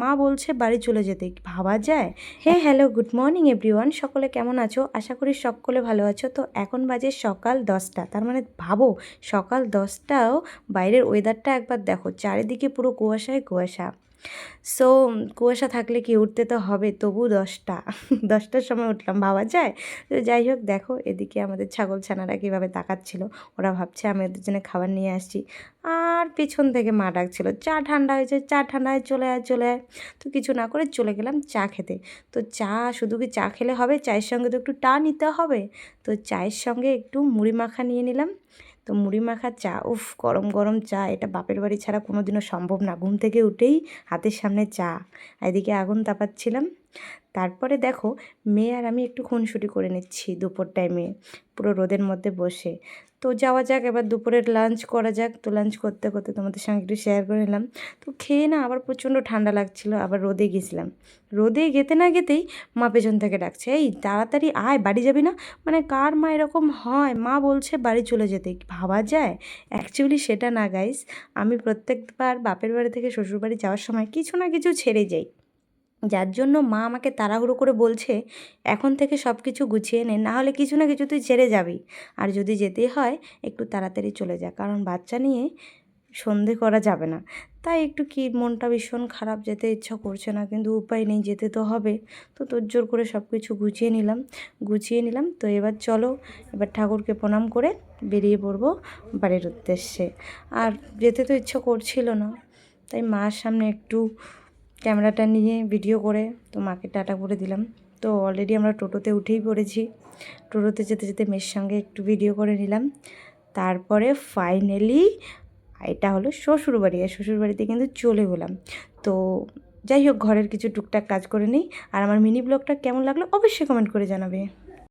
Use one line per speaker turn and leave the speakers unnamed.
মা বলছে বাড়ি চলে যেতে, ভাবা যায়? Hello, good morning everyone. সকলে কেমন আছো? আশা করি সকলে ভালো আছো। তো এখন বাজে সকাল 10টা, তার মানে ভাবো সকাল 10টাও বাইরের ওয়েদারটা একবার দেখো, চারিদিকে পুরো কুয়াশায় কুয়াশা। সো কুয়াশা থাকলে কি উঠতে তো হবে, তবু 10টার সময় উঠলাম, ভাবা যায়? তো যাই হোক, দেখো এদিকে আমাদের ছাগল ছানারা কীভাবে তাকাচ্ছিল। ওরা ভাবছে আমি ওদের জন্য খাবার নিয়ে আসছি, আর পেছন থেকে মা ডাকছিল চা ঠান্ডা হয়েছে, চা ঠান্ডা হয়ে চলে আয় চলে আয়। তো কিছু না করে চলে গেলাম চা খেতে। তো চা শুধু কি চা খেলে হবে, চায়ের সঙ্গে তো একটু টা নিতে হবে। তো চায়ের সঙ্গে একটু মুড়ি মাখা নিয়ে নিলাম। তো মুড়ি মাখা চা, উফ, গরম গরম চা, এটা বাপের বাড়ি ছাড়া কোনো দিনও সম্ভব না। ঘুম থেকে উঠেই হাতের সামনে চা, এদিকে আগুন তাপাচ্ছিলাম। তারপরে দেখো মেয়ে আর আমি একটু খুনসুটি করে নিচ্ছি দুপুর টাইমে পুরো রোদের মধ্যে বসে। তো যাওয়া যাক, এবার দুপুরের লাঞ্চ করা যাক। তো লাঞ্চ করতে করতে তোমাদের সঙ্গে একটু শেয়ার করে নিলাম। তো খেয়ে না আবার প্রচণ্ড ঠান্ডা লাগছিলো, আবার রোদে গেছিলাম। রোদে যেতে না যেতেই মা পেছন থেকে ডাকছে, এই তাড়াতাড়ি আয়, বাড়ি যাবি না? মানে কার মা এরকম হয়, মা বলছে বাড়ি চলে যেতে, ভাবা যায়? অ্যাকচুয়ালি সেটা না গাইস, আমি প্রত্যেকবার বাপের বাড়ি থেকে শ্বশুরবাড়ি যাওয়ার সময় কিছু না কিছু ছেড়ে যাই, যার জন্য মা আমাকে তাড়াহুড়ো করে বলছে এখন থেকে সব কিছু গুছিয়ে নে, না হলে কিছু না কিছু তুই ছেড়ে যাবি। আর যদি যেতেই হয় একটু তাড়াতাড়ি চলে যা, কারণ বাচ্চা নিয়ে সন্ধে করা যাবে না। তাই একটু কি মনটা ভীষণ খারাপ, যেতে ইচ্ছা করছে না, কিন্তু উপায় নেই, যেতে তো হবে। তো তোড়জোড় করে সব কিছু গুছিয়ে নিলাম। তো এবার চলো, এবার ঠাকুরকে প্রণাম করে বেরিয়ে পড়বো বাড়ির উদ্দেশ্যে। আর যেতে তো ইচ্ছা করছিল না, তাই মার সামনে একটু ক্যামেরাটা নিয়ে ভিডিও করে তো মাকে টাটা করে দিলাম। তো অলরেডি আমরা টোটোতে উঠেই পড়েছি। টোটোতে যেতে যেতে মেয়ের সঙ্গে একটু ভিডিও করে নিলাম। তারপরে ফাইনালি এটা হলো শ্বশুরবাড়ি, আর শ্বশুরবাড়িতে কিন্তু চলে গেলাম। তো যাই হোক, ঘরের কিছু টুকটাক কাজ করে নিই। আর আমার মিনি ব্লগটা কেমন লাগলো অবশ্যই কমেন্ট করে জানাবে।